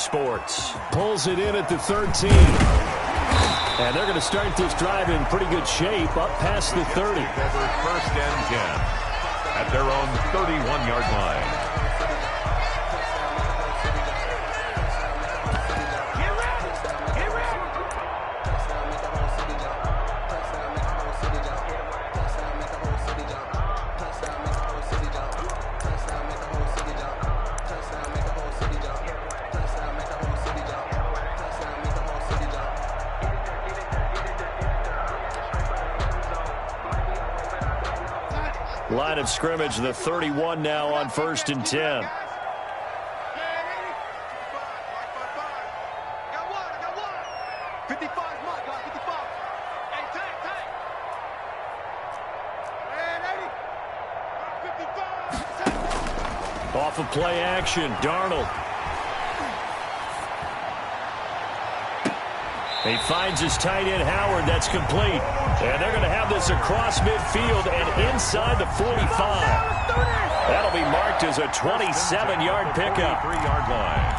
Sports. Pulls it in at the 13. And they're going to start this drive in pretty good shape up past the 30. Over 1st and 10 at their own 31-yard line. Line of scrimmage, the 31 now on 1st and 10. Off of play action, Darnold. He finds his tight end, Howard. That's complete. And they're going to have this across midfield and inside the 45. That'll be marked as a 27-yard pickup. 3-yard line.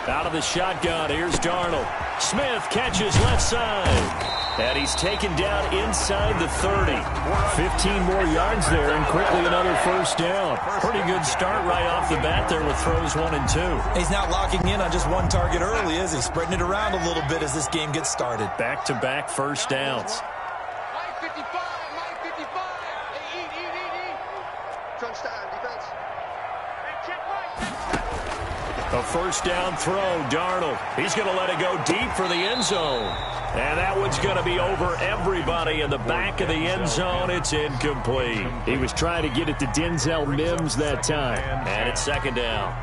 Out of the shotgun, here's Darnold. Smith catches left side. And he's taken down inside the 30. 15 more yards there, and quickly another 1st down. Pretty good start right off the bat there with throws 1 and 2. He's not locking in on just one target early, is he? Spreading it around a little bit as this game gets started. Back-to-back 1st downs. A 1st down throw, Darnold. He's going to let it go deep for the end zone. And that one's going to be over everybody in the back of the end zone. It's incomplete. He was trying to get it to Denzel Mims that time. And it's 2nd down.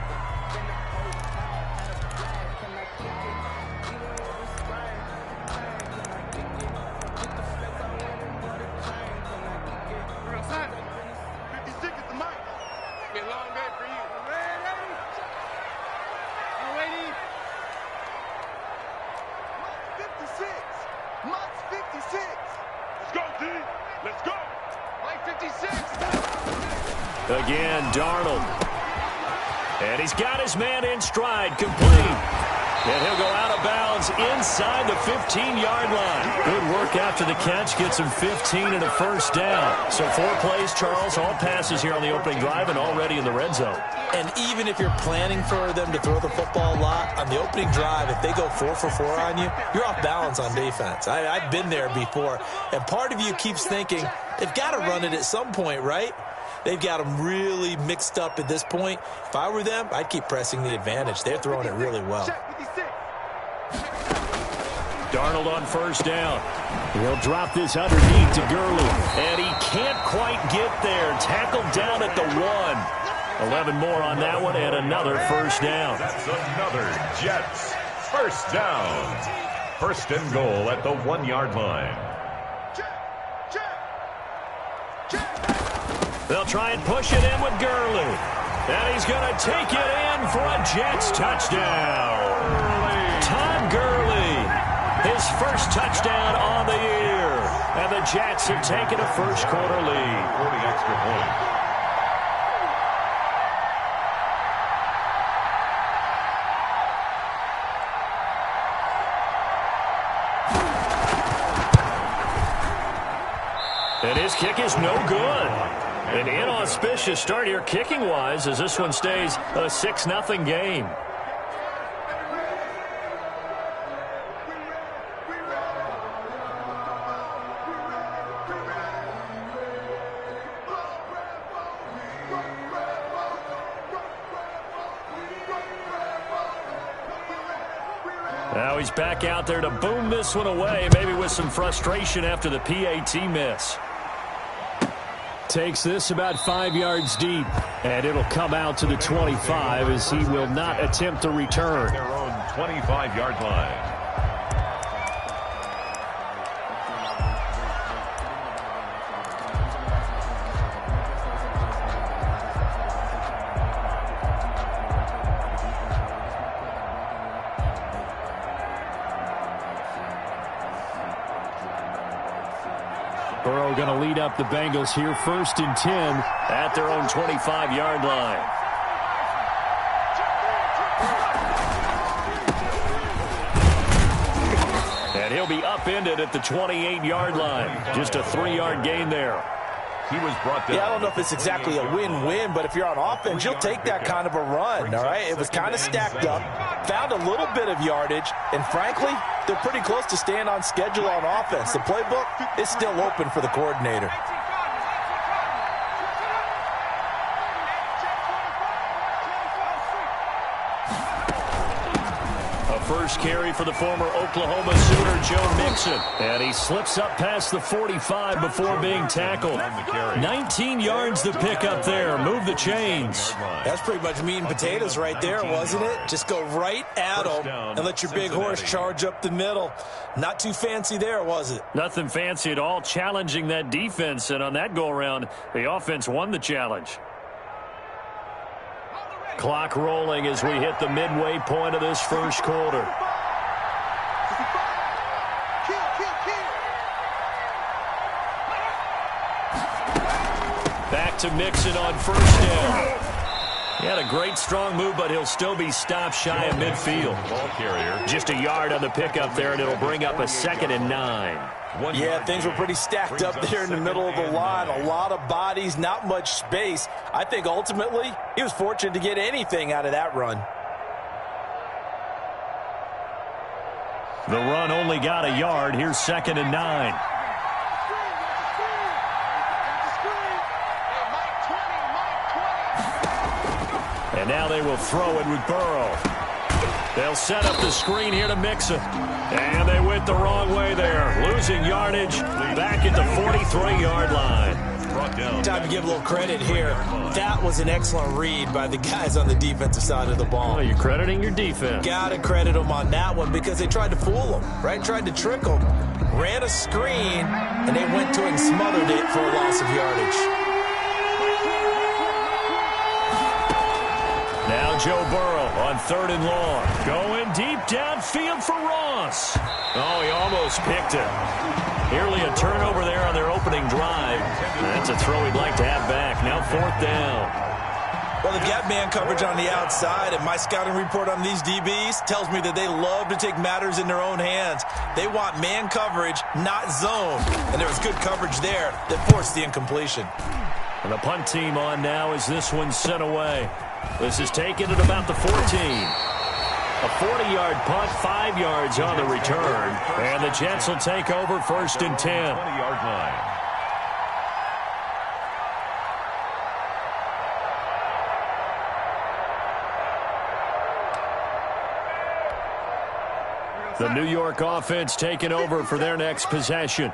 Again, Darnold. And he's got his man in stride, complete. And he'll go out of bounds inside the 15-yard line. Good work after the catch. Gets him 15 and a 1st down. So 4 plays, Charles, all passes here on the opening drive and already in the red zone. And even if you're planning for them to throw the football a lot, on the opening drive, if they go 4 for 4 on you, you're off balance on defense. I've been there before. And part of you keeps thinking, they've got to run it at some point, right? They've got them really mixed up at this point. If I were them, I'd keep pressing the advantage. They're throwing it really well. Darnold on 1st down. He'll drop this underneath to Gurley. And he can't quite get there. Tackled down at the 1. 11 more on that one and another 1st down. That's another Jets 1st down. 1st and goal at the 1-yard line. They'll try and push it in with Gurley. And he's going to take it in for a Jets touchdown. Todd Gurley, his 1st touchdown on the year. And the Jets have taken a 1st quarter lead. 40 extra points. And his kick is no good. An inauspicious start here kicking-wise as this one stays a 6-0 game. Now he's back out there to boom this one away, maybe with some frustration after the PAT miss. Takes this about 5 yards deep, and it'll come out to the 25 as he will not attempt to return. Their own 25-yard line. Burrow going to lead up the Bengals here, 1st and 10 at their own 25-yard line. And he'll be upended at the 28-yard line. Just a 3-yard gain there. He was brought down. Yeah, I don't know if it's exactly a win-win, but if you're on offense, you'll take that kind of a run, all right? It was kind of stacked up, found a little bit of yardage, and frankly, they're pretty close to staying on schedule on offense. The playbook is still open for the coordinator. First carry for the former Oklahoma Sooner, Joe Mixon. And he slips up past the 45 before being tackled. 19 yards to pick up there. Move the chains. That's pretty much meat and potatoes right there, wasn't it? Just go right at them and let your big horse charge up the middle. Not too fancy there, was it? Nothing fancy at all, challenging that defense. And on that go-around, the offense won the challenge. Clock rolling as we hit the midway point of this first quarter. Back to Mixon on first down. He had a great strong move, but he'll still be stopped shy of midfield. Ball carrier. Just a yard on the pickup there, and it'll bring up a 2nd and 9. Yeah, things were pretty stacked up there in the middle of the line. A lot of bodies, not much space. I think ultimately he was fortunate to get anything out of that run. The run only got a yard. Here's 2nd and 9. And now they will throw it with Burrow. They'll set up the screen here to Mixon. And they went the wrong way there. Losing yardage back at the 43-yard line. Time to give a little credit here. That was an excellent read by the guys on the defensive side of the ball. Well, you're crediting your defense. Got to credit them on that one because they tried to fool them, right? Tried to trick them. Ran a screen, and they went to it and smothered it for a loss of yardage. Now Joe Burrow on 3rd and long. Going deep downfield for Ross. Oh, he almost picked it. Nearly a turnover there on their opening drive. That's a throw he'd like to have back. Now 4th down. Well, they've got man coverage on the outside, and my scouting report on these DBs tells me that they love to take matters in their own hands. They want man coverage, not zone. And there was good coverage there that forced the incompletion. And the punt team on now as this one's sent away. This is taken at about the 14. A 40-yard punt, 5 yards on the return. And the Jets will take over 1st and 10. 20-yard line. The New York offense taking over for their next possession.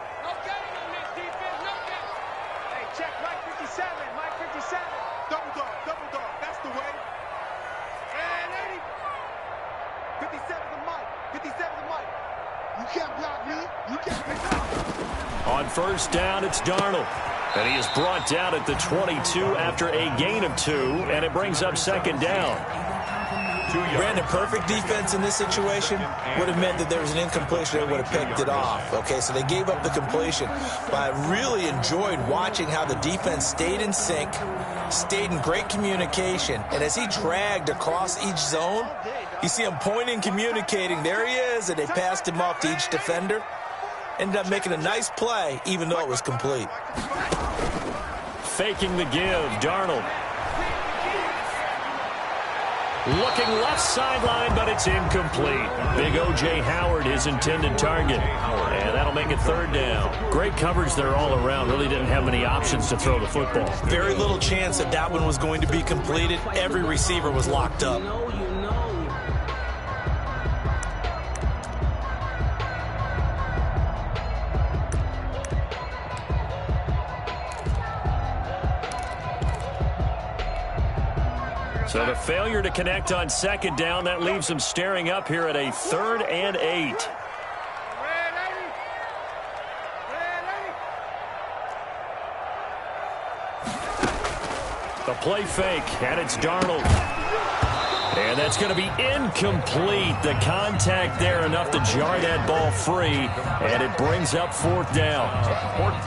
On first down, it's Darnold. And he is brought down at the 22 after a gain of 2, and it brings up 2nd down. Brandon, perfect defense in this situation would have meant that there was an incompletion that would have picked it off. Okay, so they gave up the completion. But I really enjoyed watching how the defense stayed in sync, stayed in great communication, and as he dragged across each zone, you see him pointing, communicating. There he is, and they passed him off to each defender. Ended up making a nice play, even though it was complete. Faking the give, Darnold. Looking left sideline, but it's incomplete. Big O.J. Howard, his intended target. And that'll make it 3rd down. Great coverage there all around. Really didn't have many options to throw the football. Very little chance that that one was going to be completed. Every receiver was locked up. So the failure to connect on 2nd down, that leaves them staring up here at a 3rd and 8. The play fake, and it's Darnold. And that's going to be incomplete. The contact there enough to jar that ball free, and it brings up fourth down.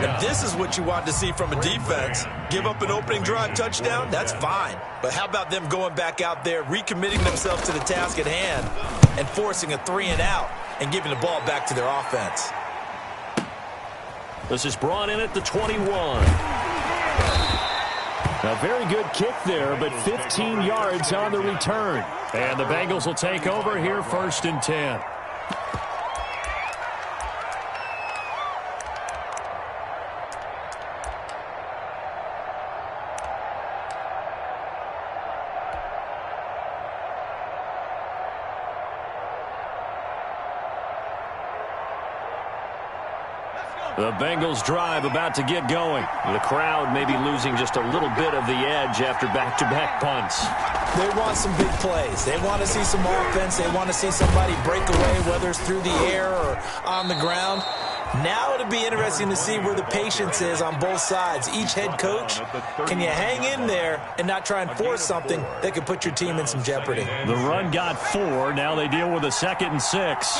And this is what you want to see from a defense. Give up an opening drive touchdown, that's fine. But how about them going back out there, recommitting themselves to the task at hand, and forcing a 3-and-out and giving the ball back to their offense. This is brought in at the 21. A very good kick there, but 15 yards on the return. And the Bengals will take over here, 1st and 10. The Bengals drive about to get going. The crowd may be losing just a little bit of the edge after back-to-back punts. They want some big plays. They want to see some offense. They want to see somebody break away, whether it's through the air or on the ground. Now it'll be interesting to see where the patience is on both sides. Each head coach, can you hang in there and not try and force something that could put your team in some jeopardy? The run got 4. Now they deal with a 2nd and 6.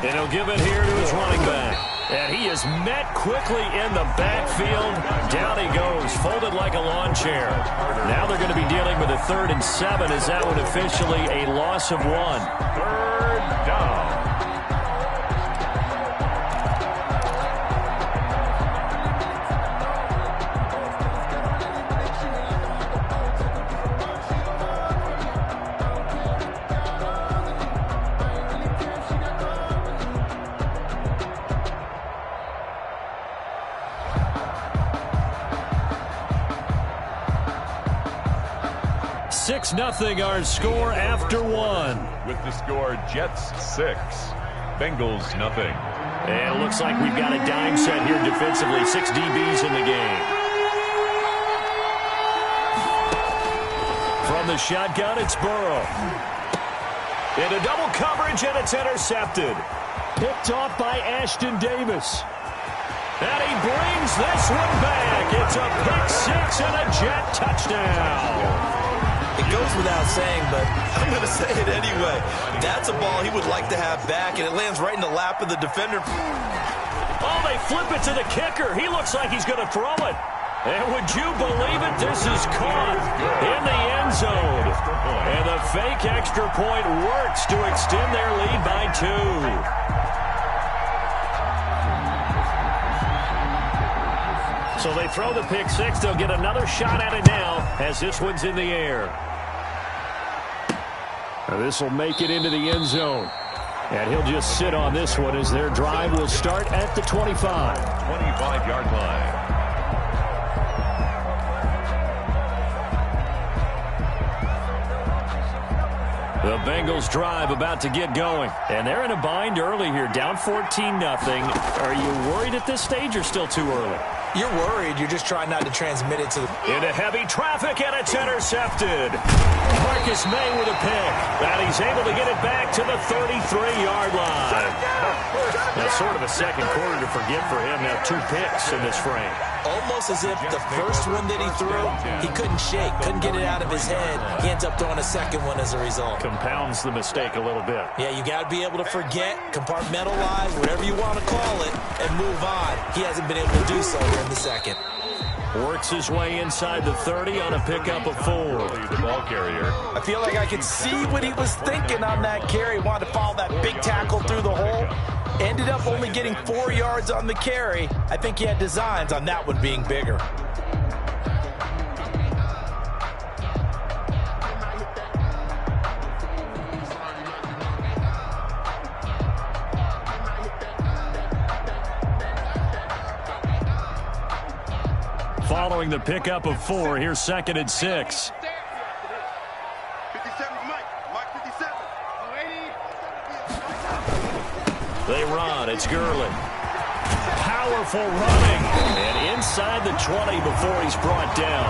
And he'll give it here to his running back. And he is met quickly in the backfield. Down he goes, folded like a lawn chair. Now they're going to be dealing with a 3rd and 7. Is that one officially a loss of 1? 3rd down. Nothing our score after 1. With the score, Jets 6, Bengals nothing. And it looks like we've got a dime set here defensively. 6 DBs in the game. From the shotgun, it's Burrow. Into double coverage, and it's intercepted. Picked off by Ashton Davis. And he brings this one back. It's a pick 6 and a Jet touchdown. It goes without saying, but I'm going to say it anyway. That's a ball he would like to have back, and it lands right in the lap of the defender. Oh, they flip it to the kicker. He looks like he's going to throw it. And would you believe it? This is caught in the end zone. And the fake extra point works to extend their lead by 2. So they throw the pick 6. They'll get another shot at it now as this one's in the air. This will make it into the end zone. And he'll just sit on this one as their drive will start at the 25. 25-yard line. The Bengals drive about to get going. And they're in a bind early here, down 14-0. Are you worried at this stage or still too early? You're worried. You're just trying not to transmit it to the... Into heavy traffic, and it's intercepted. Marcus May with a pick. And he's able to get it back to the 33-yard line. Now, sort of a second quarter to forget for him. Now 2 picks in this frame. Almost as if the first one that he threw, he couldn't shake, couldn't get it out of his head. He ends up throwing a second one as a result. Compounds the mistake a little bit. Yeah, you got to be able to forget, compartmentalize, whatever you want to call it, and move on. He hasn't been able to do so here in the second. Works his way inside the 30 on a pickup of 4. The ball carrier. I feel like I could see what he was thinking on that carry. Wanted to follow that big tackle through the hole. Ended up only getting 4 yards on the carry. I think he had designs on that one being bigger. Following the pickup of 4, here's 2nd and 6. They run. It's Gurley. Powerful running. And inside the 20 before he's brought down.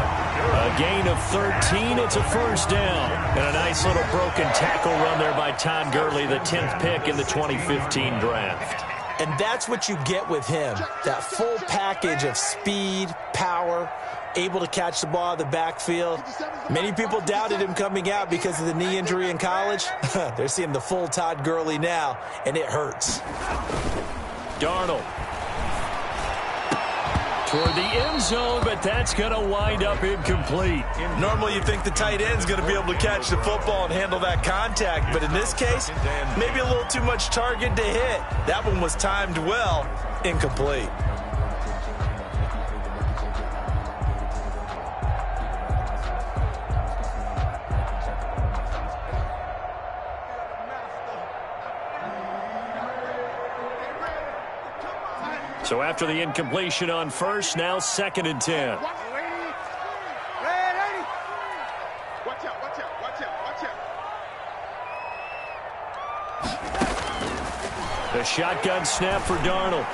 A gain of 13. It's a first down. And a nice little broken tackle run there by Todd Gurley, the 10th pick in the 2015 draft. And that's what you get with him, that full package of speed, power, able to catch the ball out of the backfield. Many people doubted him coming out because of the knee injury in college. They're seeing the full Todd Gurley now, and it hurts. Darnold toward the end zone, but that's going to wind up incomplete. Normally you think the tight end's going to be able to catch the football and handle that contact, but in this case, maybe a little too much target to hit. That one was timed well, incomplete. So after the incompletion on first, now 2nd and 10. The shotgun snap for Darnold.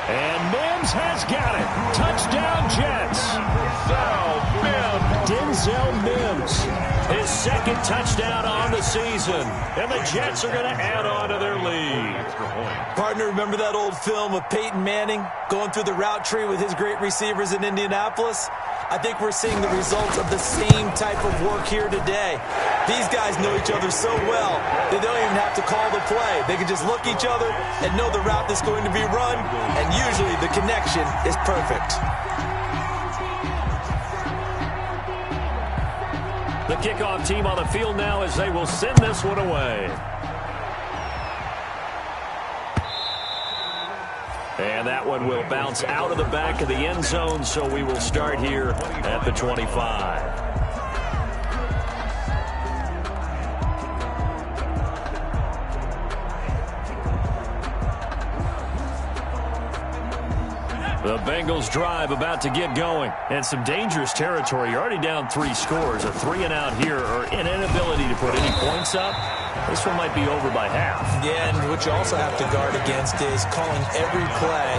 And Mims has got it. Touchdown, Jets. Denzel Mims. His 2nd touchdown on the season. And the Jets are going to add on to their lead. Partner, remember that old film of Peyton Manning going through the route tree with his great receivers in Indianapolis? I think we're seeing the results of the same type of work here today. These guys know each other so well that they don't even have to call the play. They can just look each other and know the route that's going to be run, and usually the connection is perfect. The kickoff team on the field now as they will send this one away. And that one will bounce out of the back of the end zone, so we will start here at the 25. The Bengals drive about to get going. And some dangerous territory. You're already down 3 scores. A 3-and-out here, or an inability to put any points up. This one might be over by half. Yeah, and what you also have to guard against is calling every play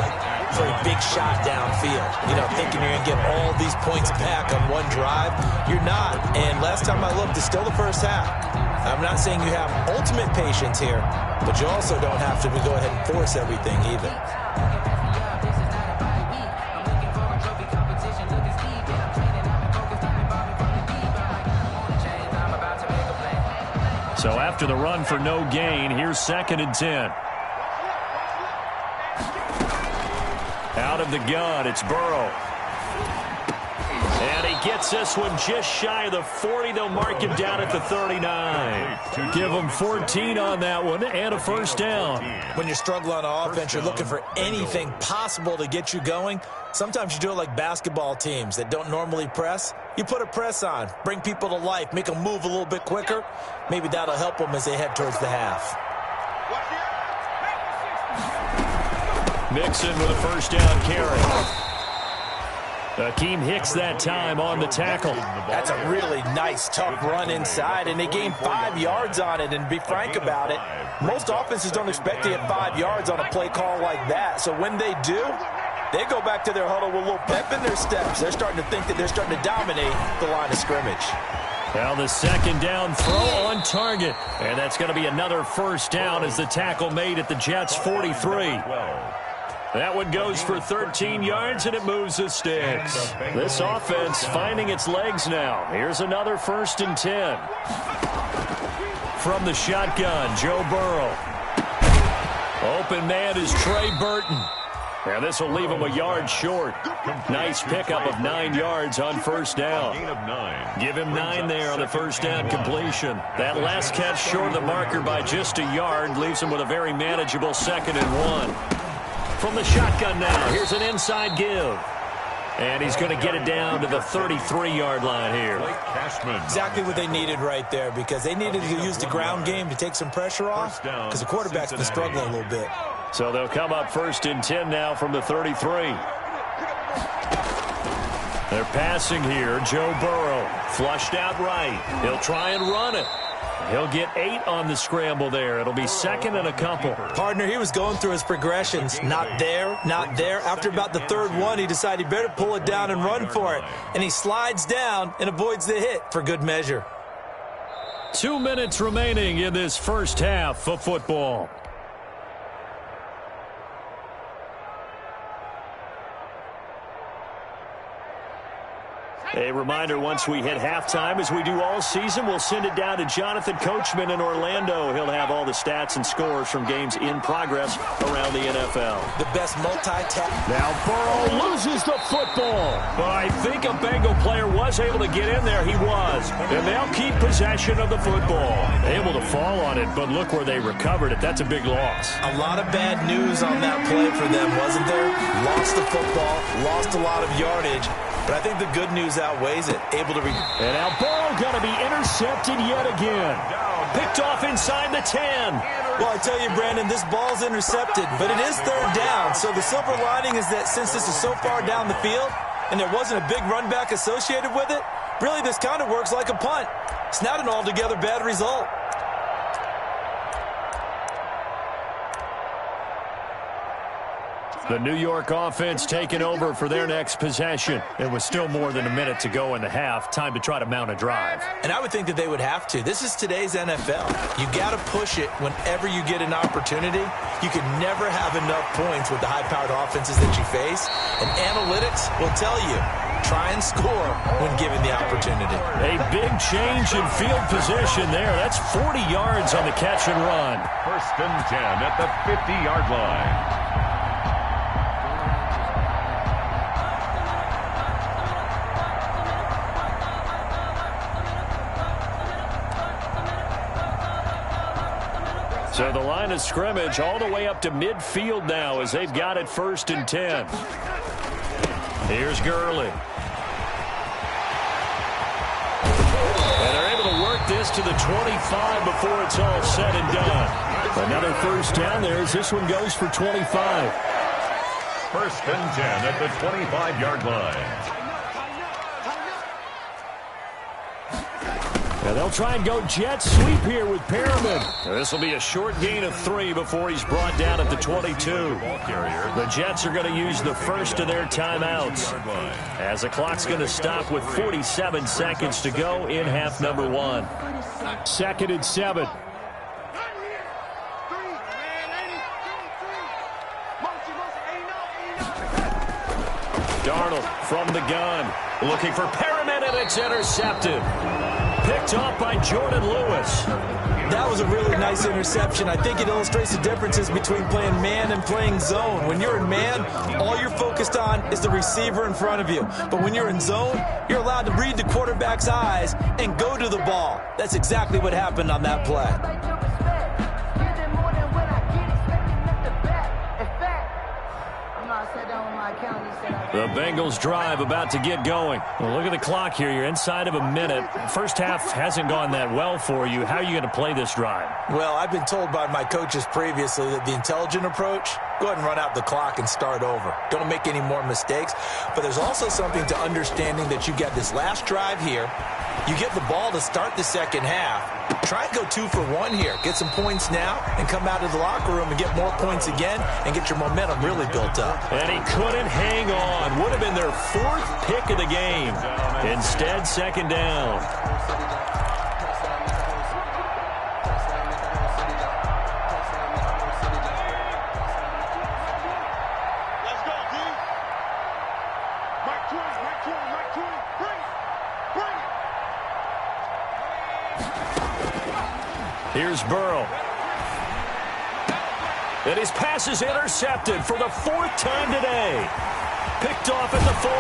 for a big shot downfield. You know, thinking you're going to get all these points back on one drive. You're not. And last time I looked, it's still the first half. I'm not saying you have ultimate patience here, but you also don't have to go ahead and force everything either. So after the run for no gain, here's 2nd and 10. Out of the gun, it's Burrow. And he gets this one just shy of the 40. They'll mark him down at the 39. Give him 14 on that one and a first down. When you're struggling on offense, you're looking for anything possible to get you going. Sometimes you do it like basketball teams that don't normally press. You put a press on, bring people to life, make them move a little bit quicker. Maybe that'll help them as they head towards the half. Mixon with a first down carry. Akeem Hicks that time on the tackle. That's a really nice, tough run inside, and they gained 5 yards on it. And to be frank about it, most offenses don't expect to get 5 yards on a play call like that. So when they do, they go back to their huddle with a little pep in their steps. They're starting to think that they're starting to dominate the line of scrimmage. Now the 2nd down throw on target. And that's going to be another first down as the tackle made at the Jets' 43. That one goes for 13 yards, and it moves the sticks. This offense finding its legs now. Here's another 1st and 10. From the shotgun, Joe Burrow. Open man is Trey Burton. And this will leave him a yard short. Nice pickup of 9 yards on first down. Give him 9 there on the first down completion. That last catch short of the marker by just a yard leaves him with a very manageable 2nd and 1. From the shotgun now, here's an inside give. And he's going to get it down to the 33-yard line here. Exactly what they needed right there, because they needed to use the ground game to take some pressure off, because the quarterback's been struggling a little bit. So they'll come up 1st and 10 now from the 33. They're passing here. Joe Burrow flushed out right. He'll try and run it. He'll get 8 on the scramble there. It'll be 2nd and a couple. Partner, he was going through his progressions. Not there, not there. After about the 3rd one, he decided he better pull it down and run for it. And he slides down and avoids the hit for good measure. 2 minutes remaining in this first half of football. A reminder, once we hit halftime, as we do all season, we'll send it down to Jonathan Coachman in Orlando. He'll have all the stats and scores from games in progress around the NFL. The best multi-tap. Now Burrow loses the football. But I think a Bengal player was able to get in there. He was. And they'll keep possession of the football. Able to fall on it, but look where they recovered it. That's a big loss. A lot of bad news on that play for them, wasn't there? Lost the football, lost a lot of yardage. But I think the good news outweighs it. Able to and now Burrow going to be intercepted yet again. Picked off inside the 10. Well, I tell you, Brandon, this ball's intercepted, but it is third down. So the silver lining is that since this is so far down the field and there wasn't a big run back associated with it, really this kind of works like a punt. It's not an altogether bad result. The New York offense taking over for their next possession. It was still more than a minute to go in the half. Time to try to mount a drive. And I would think that they would have to. This is today's NFL. You got to push it whenever you get an opportunity. You can never have enough points with the high-powered offenses that you face. And analytics will tell you, try and score when given the opportunity. A big change in field position there. That's 40 yards on the catch and run. 1st and 10 at the 50-yard line. So the line of scrimmage all the way up to midfield now as they've got it 1st and 10. Here's Gurley. And they're able to work this to the 25 before it's all said and done. Another 1st down there as this one goes for 25. 1st and 10 at the 25-yard line. And they'll try and go jet sweep here with Perriman. This will be a short gain of 3 before he's brought down at the 22. The Jets are going to use the first of their timeouts as the clock's going to stop with 47 seconds to go in half number 1. 2nd and 7. Darnold from the gun, looking for Perriman, and it's intercepted. Picked off by Jordan Lewis. That was a really nice interception. I think it illustrates the differences between playing man and playing zone. When you're in man, all you're focused on is the receiver in front of you. But when you're in zone, you're allowed to read the quarterback's eyes and go to the ball. That's exactly what happened on that play. The Bengals drive about to get going. Well, look at the clock here. You're inside of a minute. First half hasn't gone that well for you. How are you going to play this drive? Well, I've been told by my coaches previously that the intelligent approach, go ahead and run out the clock and start over. Don't make any more mistakes. But there's also something to understanding that you got this last drive here. You get the ball to start the second half. Try and go 2 for 1 here. Get some points now and come out of the locker room and get more points again and get your momentum really built up. And he couldn't hang on. Would have been their 4th pick of the game. Instead, 2nd down. Let's go, D. Mike 20, Mike 20, Mike 20. Bring it. Bring it. Here's Burrow. And his pass is intercepted for the 4th time today. Picked off at the 40.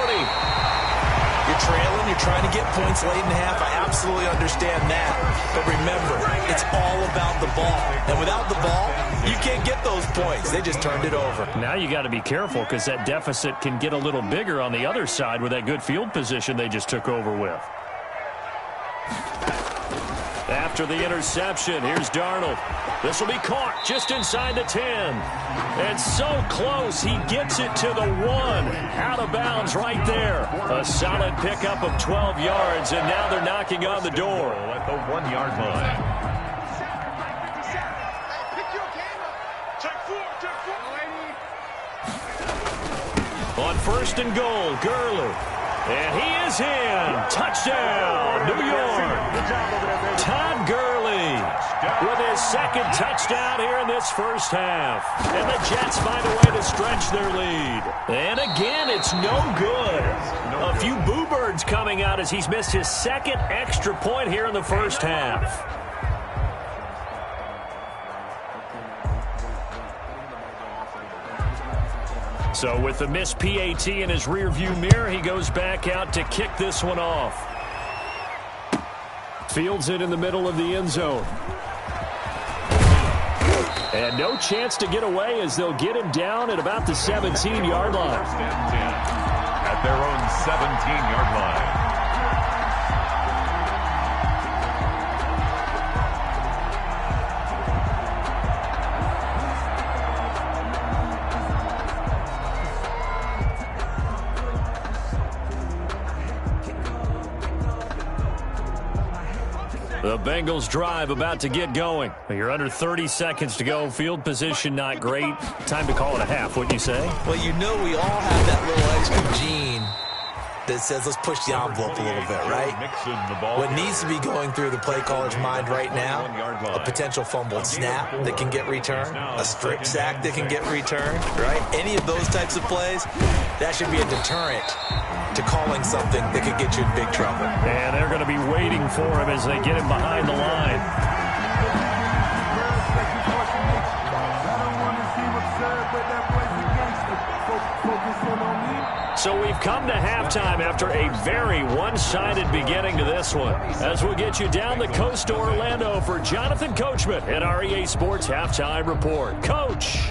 You're trailing, you're trying to get points late in the half. I absolutely understand that. But remember, it's all about the ball. And without the ball, you can't get those points. They just turned it over. Now you got to be careful because that deficit can get a little bigger on the other side with that good field position they just took over with. After the interception, here's Darnold. This will be caught just inside the 10. And so close, he gets it to the 1. Out of bounds right there. A solid pickup of 12 yards, and now they're knocking on the door. At the 1-yard line. On 1st and goal, Gurley. And he is in. Touchdown, New York. Todd Gurley with his second touchdown here in this first half. And the Jets find a way to stretch their lead. And again, it's no good. A few boo birds coming out as he's missed his second extra point here in the first half. So with the missed PAT in his rearview mirror, he goes back out to kick this one off. Fields it in the middle of the end zone. And no chance to get away as they'll get him down at about the 17-yard line. At their own 17-yard line. The Bengals drive about to get going. You're under 30 seconds to go. Field position not great. Time to call it a half, wouldn't you say? Well, you know we all have that little extra gene that says let's push the envelope a little bit, right? What needs to be going through the play caller's mind right now, a potential fumbled snap that can get returned, a strip sack that can get returned, right? Any of those types of plays, that should be a deterrent to calling something that could get you in big trouble. And they're going to be waiting for him as they get him behind the line. So we've come to halftime after a very one-sided beginning to this one. As we'll get you down the coast to Orlando for Jonathan Coachman at our EA Sports Halftime Report. Coach.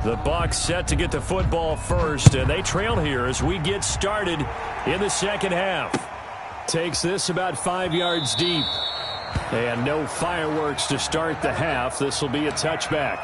The Bucs set to get the football first, and they trail here as we get started in the second half. Takes this about 5 yards deep. And no fireworks to start the half. This will be a touchback.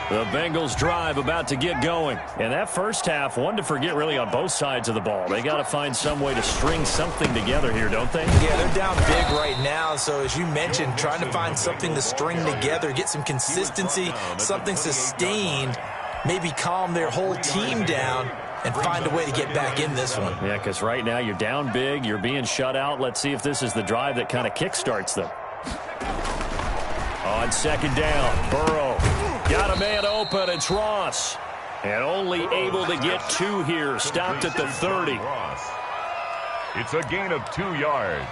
The Bengals drive about to get going. And that first half, one to forget really on both sides of the ball. They got to find some way to string something together here, don't they? Yeah, they're down big right now. So as you mentioned, trying to find something to string together, get some consistency, something sustained, maybe calm their whole team down and find a way to get back in this one. Yeah, because right now you're down big, you're being shut out. Let's see if this is the drive that kind of kickstarts them. On second down, Burrow. Got a man open, it's Ross. And only able to get two here, stopped at the 30. It's a gain of 2 yards,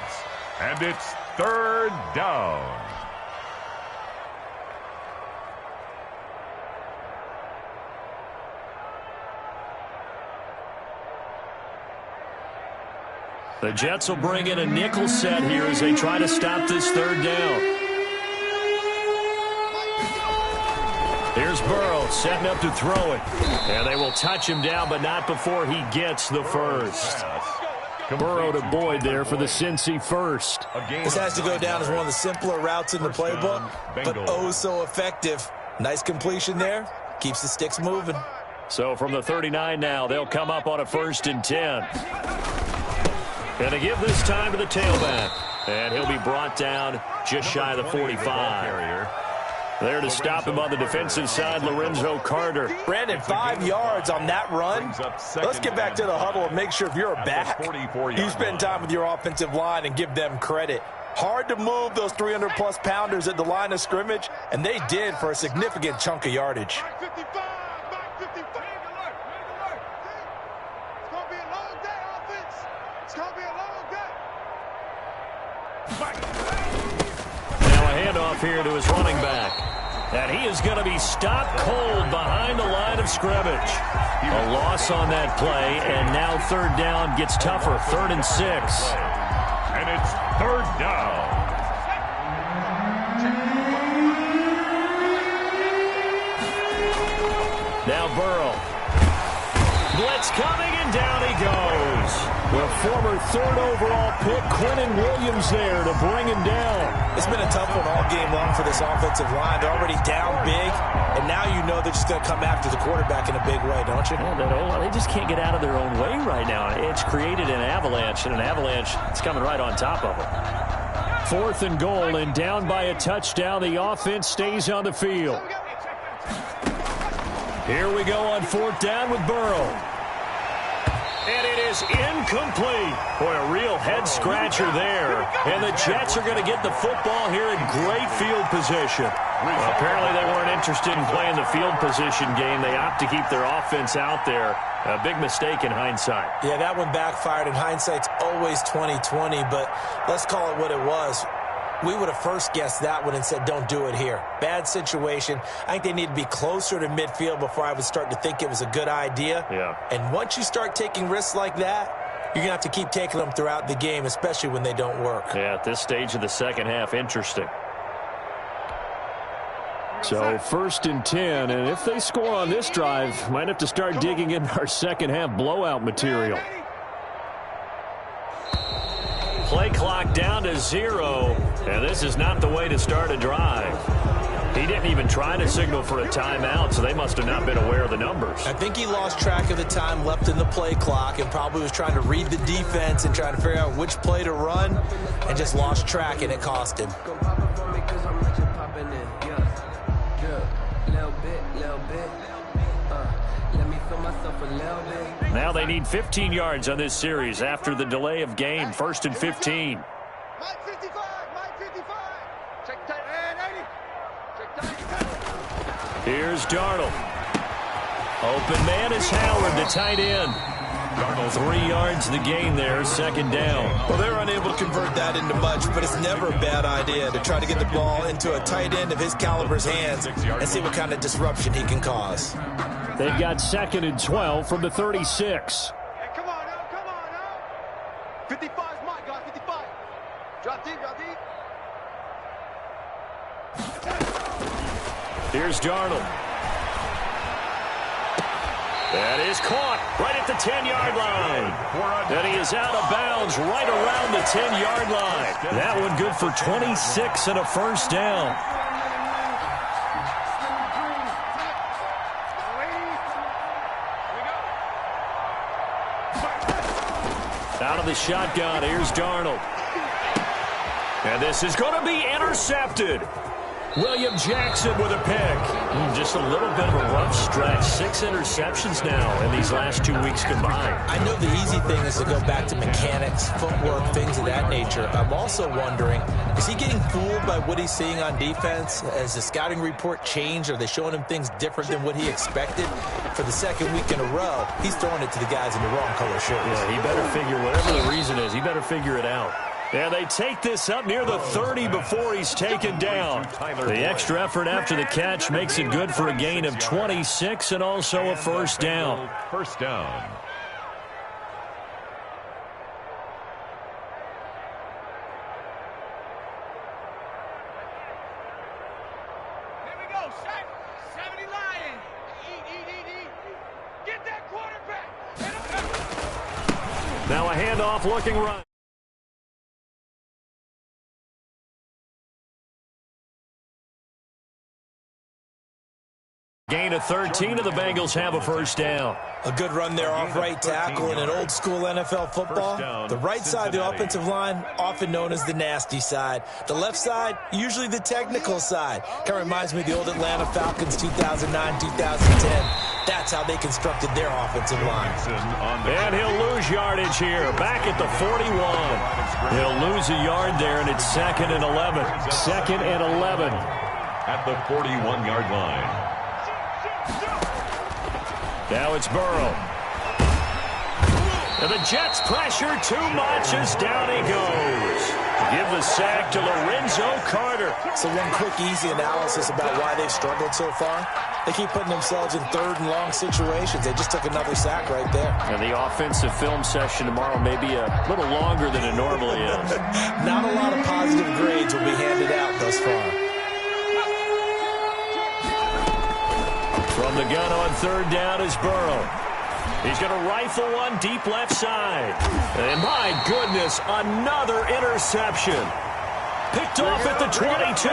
and it's third down. The Jets will bring in a nickel set here as they try to stop this third down. Here's Burrow setting up to throw it. And they will touch him down, but not before he gets the first. Burrow to Boyd there for the Cincy first. This has to go down as one of the simpler routes in the playbook, but oh so effective. Nice completion there. Keeps the sticks moving. So from the 39 now, they'll come up on a 1st and 10. And to give this time to the tailback. And he'll be brought down just shy of the 45. There to stop him on the defensive side, Lorenzo Carter. Brandon, 5 yards on that run. Let's get back to the huddle and make sure if you're a back, you spend time with your offensive line and give them credit. Hard to move those 300-plus pounders at the line of scrimmage, and they did for a significant chunk of yardage. Now a handoff here to his running back. And he is going to be stopped cold behind the line of scrimmage. A loss on that play, and now third down gets tougher. 3rd and 6. And it's third down. Now Burrow. Blitz coming, and down he goes. The former 3rd overall pick, Quinnen Williams there to bring him down. It's been a tough one all game long for this offensive line. They're already down big, and now you know they're just going to come after the quarterback in a big way, don't you? Yeah, they just can't get out of their own way right now. It's created an avalanche, and an avalanche is coming right on top of them. 4th and goal, and down by a touchdown. The offense stays on the field. Here we go on 4th down with Burrow. And it is incomplete. Boy, a real head-scratcher there. And the Jets are going to get the football here in great field position. Well, apparently they weren't interested in playing the field position game. They opt to keep their offense out there. A big mistake in hindsight. Yeah, that one backfired. In hindsight's always 20/20, but let's call it what it was. We would have first guessed that one and said, don't do it here. Bad situation. I think they need to be closer to midfield before I would start to think it was a good idea. Yeah. And once you start taking risks like that, you're going to have to keep taking them throughout the game, especially when they don't work. Yeah, at this stage of the second half, interesting. So 1st and 10, and if they score on this drive, might have to start digging in our second half blowout material. Play clock down to 0, and this is not the way to start a drive. He didn't even try to signal for a timeout, so they must have not been aware of the numbers. I think he lost track of the time left in the play clock and probably was trying to read the defense and trying to figure out which play to run and just lost track, and it cost him. Now they need 15 yards on this series after the delay of game. 1st and 15. Mike 55, Mike 55. Check tight end, 80. Check tight. Here's Darnold. Open man is Howard, the tight end. Darnold 3 yards the gain there, 2nd down. Well, they're unable to convert that into much, but it's never a bad idea to try to get the ball into a tight end of his caliber's hands and see what kind of disruption he can cause. They've got 2nd and 12 from the 36. Hey, come on now, come on now. 55 is mine, guys, 55. Drop deep, drop deep. Here's Darnold. That is caught right at the 10-yard line. And he is out of bounds right around the 10-yard line. That one good for 26 and a 1st down. Out of the shotgun, here's Darnold. And this is going to be intercepted. William Jackson with a pick. Just a little bit of a rough stretch. 6 interceptions now in these last 2 weeks combined. I know the easy thing is to go back to mechanics, footwork, things of that nature. I'm also wondering, is he getting fooled by what he's seeing on defense? Has the scouting report changed? Are they showing him things different than what he expected? For the 2nd week in a row, he's throwing it to the guys in the wrong color shirts. Yeah, he better figure, whatever the reason is, he better figure it out. And they take this up near the 30 before he's taken down. The extra effort after the catch makes it good for a gain of 26 and also a 1st down. 1st down. Here we go, 70 Lion. Eat. Get that quarterback. Now a handoff looking right. Gain of 13, and the Bengals have a 1st down. A good run there off right tackle in an old-school NFL football. The right side of the offensive line, often known as the nasty side. The left side, usually the technical side. Kind of reminds me of the old Atlanta Falcons 2009, 2010. That's how they constructed their offensive line. And he'll lose yardage here, back at the 41. He'll lose a yard there, and it's 2nd and 11. 2nd and 11. At the 41-yard line. Now it's Burrow. And the Jets pressure too much as down he goes. Give the sack to Lorenzo Carter. So one quick, easy analysis about why they've struggled so far. They keep putting themselves in 3rd and long situations. They just took another sack right there. And the offensive film session tomorrow may be a little longer than it normally is. Not a lot of positive grades will be handed out thus far. From the gun on 3rd down is Burrow. He's going to rifle one deep left side. And my goodness, another interception. picked off at the 22.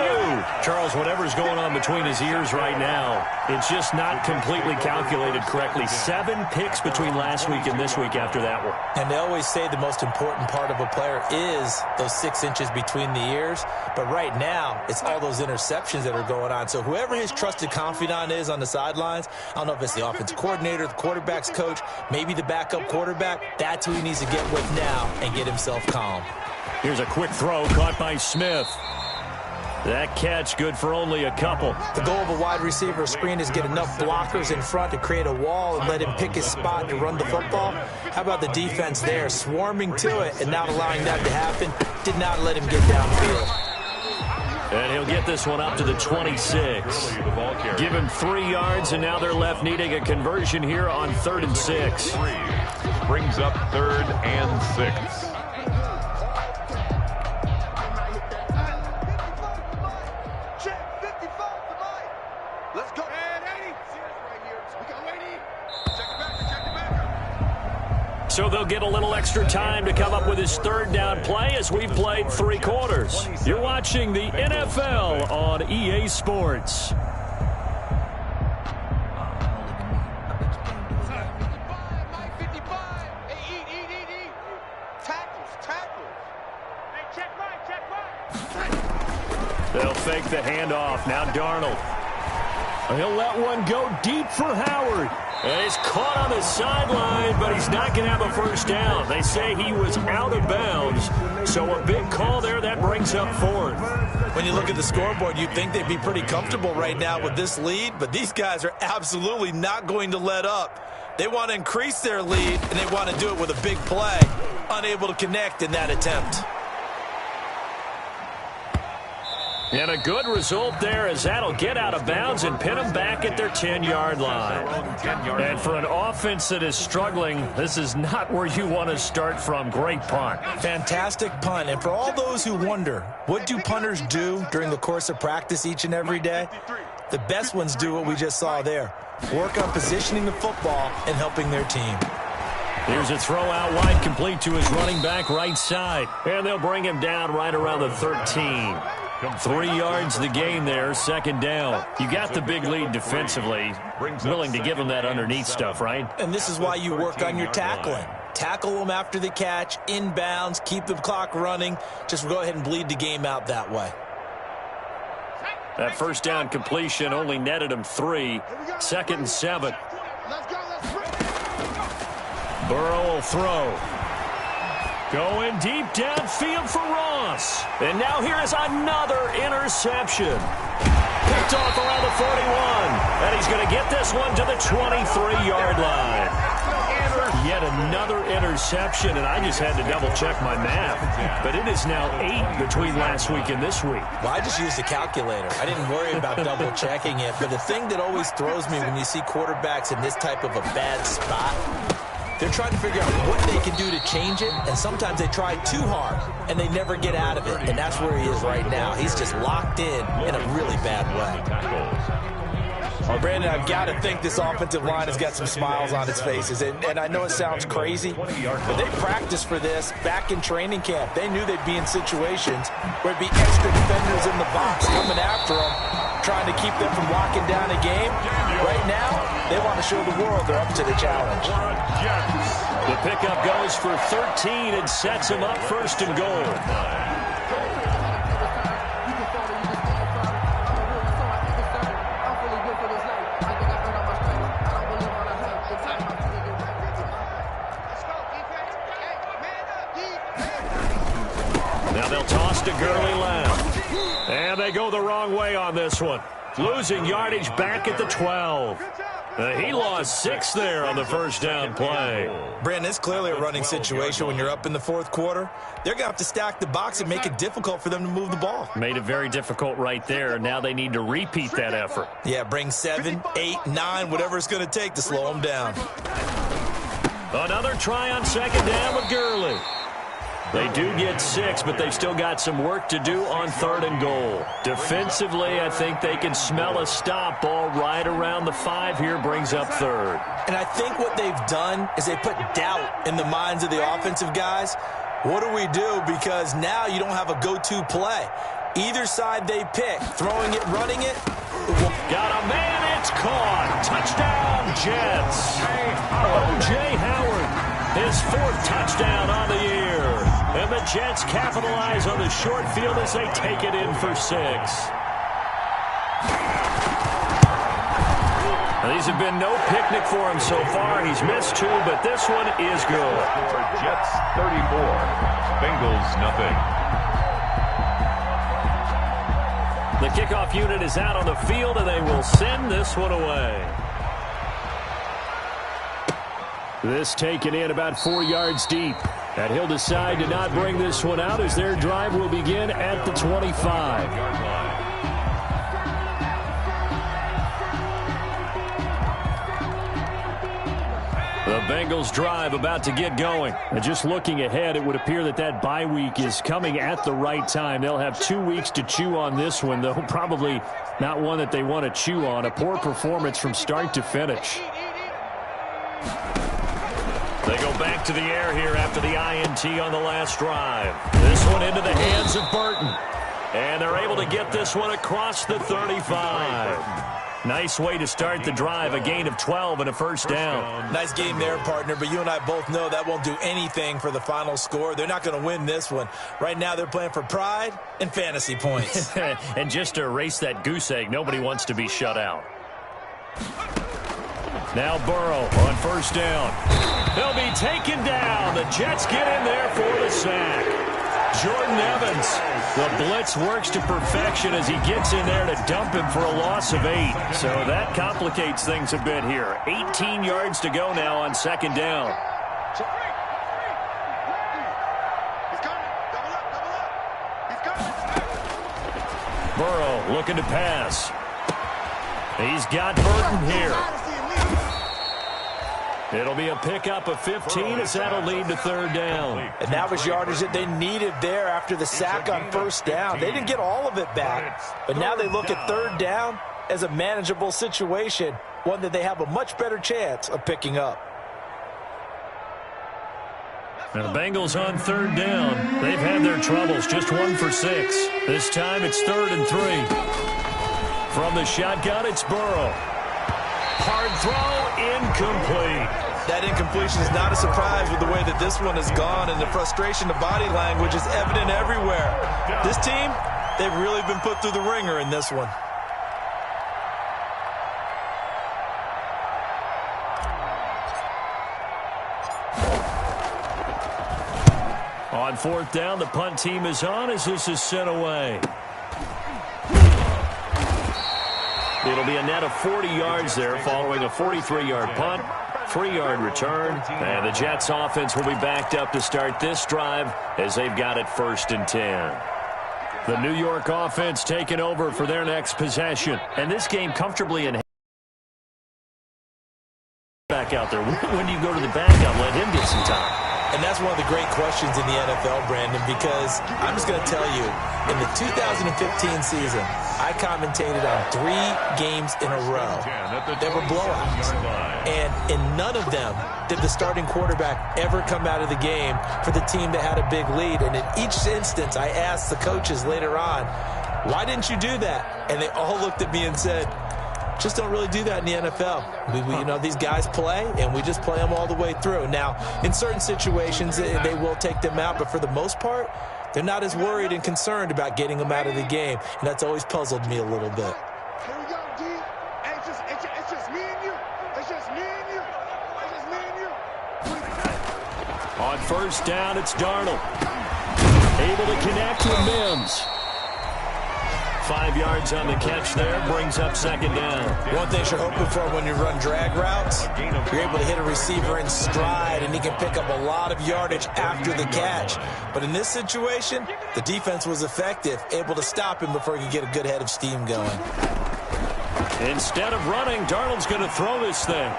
Charles, whatever's going on between his ears right now, it's just not completely calculated correctly. 7 picks between last week and this week after that one. And they always say the most important part of a player is those 6 inches between the ears. But right now, it's all those interceptions that are going on. So whoever his trusted confidant is on the sidelines, I don't know if it's the offensive coordinator, the quarterback's coach, maybe the backup quarterback, that's who he needs to get with now and get himself calm. Here's a quick throw caught by Smith. That catch good for only a couple. The goal of a wide receiver screen is get enough blockers in front to create a wall and let him pick his spot to run the football. How about the defense there, swarming to it and not allowing that to happen? Did not let him get downfield. And he'll get this one up to the 26. Give him 3 yards, and now they're left needing a conversion here on 3rd and 6. Brings up 3rd and 6. So they'll get a little extra time to come up with his 3rd down play as we've played 3 quarters. You're watching the NFL on EA Sports. They'll fake the handoff. Now Darnold. He'll let one go deep for Howard. And he's caught on the sideline, but he's not going to have a first down. They say he was out of bounds. So a big call there. That brings up 4th. When you look at the scoreboard, you'd think they'd be pretty comfortable right now with this lead, but these guys are absolutely not going to let up. They want to increase their lead, and they want to do it with a big play. Unable to connect in that attempt. And a good result there as that'll get out of bounds and pin them back at their 10-yard line. And for an offense that is struggling, this is not where you want to start from. Great punt. Fantastic punt. And for all those who wonder, what do punters do during the course of practice each and every day? The best ones do what we just saw there. Work on positioning the football and helping their team. Here's a throw out wide, complete to his running back right side. And they'll bring him down right around the 13. 3 yards the gain there, 2nd down. You got the big lead defensively. Willing to give them that underneath stuff, right? And this is why you work on your tackling. Tackle them after the catch, inbounds, keep the clock running. Just go ahead and bleed the game out that way. That first down completion only netted him 3. 2nd and 7. Burrow will throw. Going deep downfield for Ross. And now here is another interception. Picked off around the 41. And he's going to get this one to the 23-yard line. Yet another interception, and I just had to double-check my math. But it is now 8 between last week and this week. Well, I just used a calculator. I didn't worry about double-checking it. But the thing that always throws me when you see quarterbacks in this type of a bad spot, they're trying to figure out what they can do to change it, and sometimes they try too hard, and they never get out of it. And that's where he is right now. He's just locked in a really bad way. Well, Brandon, I've got to think this offensive line has got some smiles on its faces. And I know it sounds crazy, but they practiced for this back in training camp. They knew they'd be in situations where there'd be extra defenders in the box coming after them, trying to keep them from locking down a game. Right now, they want to show the world they're up to the challenge. The pickup goes for 13 and sets him up 1st and goal. Now they'll toss to Gurley left. And they go the wrong way on this one. Losing yardage back at the 12. He lost 6 there on the first down play. Brandon, it's clearly a running situation when you're up in the 4th quarter. They're going to have to stack the box and make it difficult for them to move the ball. Made it very difficult right there. Now they need to repeat that effort. Yeah, bring 7, 8, 9, whatever it's going to take to slow them down. Another try on 2nd down with Gurley. They do get 6, but they've still got some work to do on 3rd and goal. Defensively, I think they can smell a stop ball right around the 5 here, brings up 3rd. And I think what they've done is they put doubt in the minds of the offensive guys. What do we do? Because now you don't have a go-to play. Either side they pick, throwing it, running it. Got a man, it's caught. Touchdown, Jets. O.J. Howard, his 4th touchdown on the year. And the Jets capitalize on the short field as they take it in for 6. These have been no picnic for him so far. He's missed 2, but this one is good. Jets 34, Bengals nothing. The kickoff unit is out on the field, and they will send this one away. This taken in about 4 yards deep. And he'll decide to not bring this one out as their drive will begin at the 25. The Bengals drive about to get going. And just looking ahead, it would appear that that bye week is coming at the right time. They'll have 2 weeks to chew on this one, though probably not one that they want to chew on. A poor performance from start to finish. They go back to the air here after the INT on the last drive. This one into the hands of Burton. And they're able to get this one across the 35. Nice way to start the drive, a gain of 12 and a first down. Nice game there, partner, but you and I both know that won't do anything for the final score. They're not going to win this one. Right now they're playing for pride and fantasy points. And just to erase that goose egg, nobody wants to be shut out. Now Burrow on first down. They'll be taken down. The Jets get in there for the sack. Jordan Evans, the blitz works to perfection as he gets in there to dump him for a loss of 8. So that complicates things a bit here. 18 yards to go now on second down. Burrow looking to pass. He's got Burton here. It'll be a pickup of 15 as that'll lead to third down. And that was yardage that they needed there after the sack on first down. They didn't get all of it back, but now they look at third down as a manageable situation, one that they have a much better chance of picking up. Now the Bengals on third down. They've had their troubles, just 1 for 6. This time it's 3rd and 3. From the shotgun, it's Burrow. Hard throw, incomplete. That incompletion is not a surprise with the way that this one has gone, and the frustration, the body language is evident everywhere. This team, they've really been put through the ringer in this one. On fourth down, the punt team is on as this is sent away. It'll be a net of 40 yards there following a 43-yard punt, 3-yard return, and the Jets offense will be backed up to start this drive as they've got it 1st and 10. The New York offense taking over for their next possession, and this game comfortably in back out there. When do you go to the backup? Let him get some time. And that's one of the great questions in the NFL, Brandon, because I'm just going to tell you, in the 2015 season, I commentated on 3 games in a row. They were blowouts. And in none of them did the starting quarterback ever come out of the game for the team that had a big lead. And in each instance, I asked the coaches later on, why didn't you do that? And they all looked at me and said, just don't really do that in the NFL. You know, these guys play, and we just play them all the way through. Now, in certain situations, they will take them out, but for the most part, they're not as worried and concerned about getting them out of the game, and that's always puzzled me a little bit. Here we go, D. Hey, it's just me and you. It's just me and you. It's just me and you. On first down, it's Darnold. Able to connect with Mims. 5 yards on the catch there, brings up second down. One thing you're hoping for when you run drag routes, you're able to hit a receiver in stride, and he can pick up a lot of yardage after the catch. But in this situation, the defense was effective, able to stop him before he could get a good head of steam going. Instead of running, Darnold's going to throw this thing.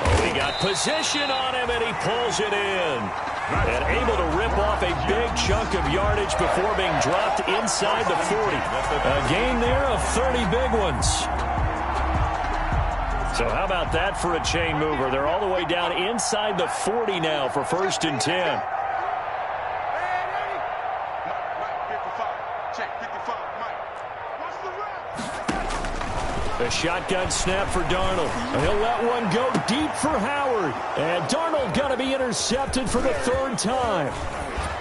Oh, he got position on him, and he pulls it in. And able to rip off a big chunk of yardage before being dropped inside the 40. A gain there of 30 big ones. So how about that for a chain mover? They're all the way down inside the 40 now for 1st and 10. A shotgun snap for Darnold. He'll let one go deep for Howard. And Darnold going to be intercepted for the third time.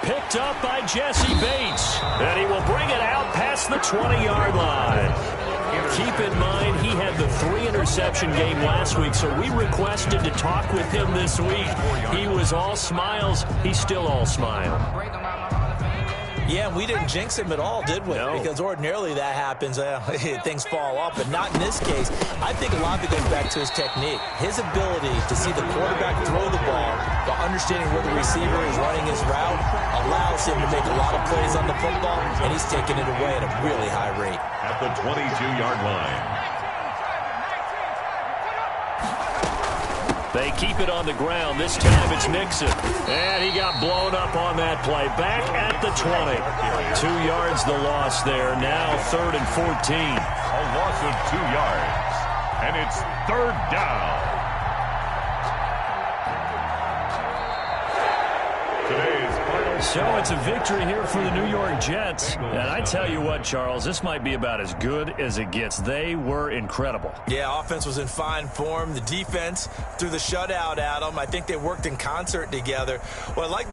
Picked up by Jesse Bates. And he will bring it out past the 20-yard line. Keep in mind, he had the 3-interception game last week, so we requested to talk with him this week. He was all smiles. He's still all smile. Yeah, we didn't jinx him at all, did we? No. Because ordinarily that happens, things fall off, but not in this case. I think a lot of it goes back to his technique. His ability to see the quarterback throw the ball while understanding where the receiver is running his route allows him to make a lot of plays on the football, and he's taking it away at a really high rate. At the 22-yard line. They keep it on the ground. This time it's Mixon. And he got blown up on that play. Back at the 20. 2 yards the loss there. Now 3rd and 14. A loss of 2 yards. And it's 3rd down. Today's final. So it's a victory here for the New York Jets. And I tell you what, Charles, this might be about as good as it gets. They were incredible. Yeah, offense was in fine form. The defense threw the shutout at them. I think they worked in concert together. Well, I like